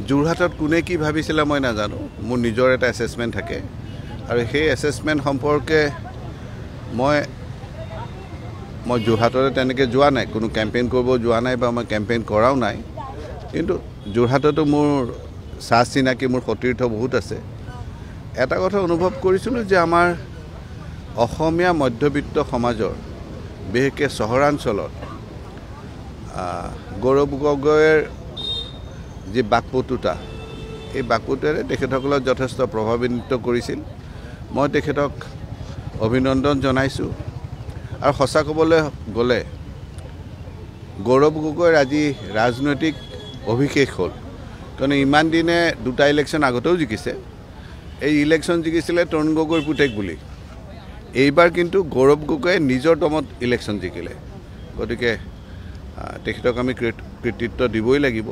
যোৰহাটত কোনে কি ভাবিছিলে মই নাজানো মোৰ নিজৰ এটা এছেছমেণ্ট থাকে আৰু সেই এছেছমেণ্ট সম্পৰ্কে মই যোৰহাটলৈ তেনেকৈ যোৱা নাই কোনো কেম্পেইন কৰিব যোৱা নাই বা মই কেম্পেইন কৰাও নাই কিন্তু যোৰহাটতো মোৰ চাহ চিনাকি মোৰ সতীৰ্থ বহুত আছে এটা কথা অনুভৱ কৰিছিলোঁ যে আমাৰ অসমীয়া মধ্যবিত্ত সমাজৰ বিশেষকৈ চহৰাঞ্চলত গৌৰৱ গগৈৰ যি বাকপটুতা এই বাকপটুতাৰে তেখেতসকলক যথেষ্ট প্ৰভাৱান্বিত কৰিছিল মই তেখেতক অভিনন্দন জনাইছোঁ আৰু সঁচা ক'বলৈ গ'লে গৌৰৱ গগৈৰ আজি ৰাজনৈতিক অভিষেক হ'ল কাৰণ ইমান দিনে দুটা ইলেকশ্যন আগতেও জিকিছে এই ইলেকশ্যন জিকিছিলে তৰুণ গগৈৰ পুতেক বুলি এইবাৰ কিন্তু গৌৰৱ গগৈয়ে নিজৰ দমত ইলেকশ্যন জিকিলে গতিকে তেখেতক আমি কৃতিত্ব দিবই লাগিব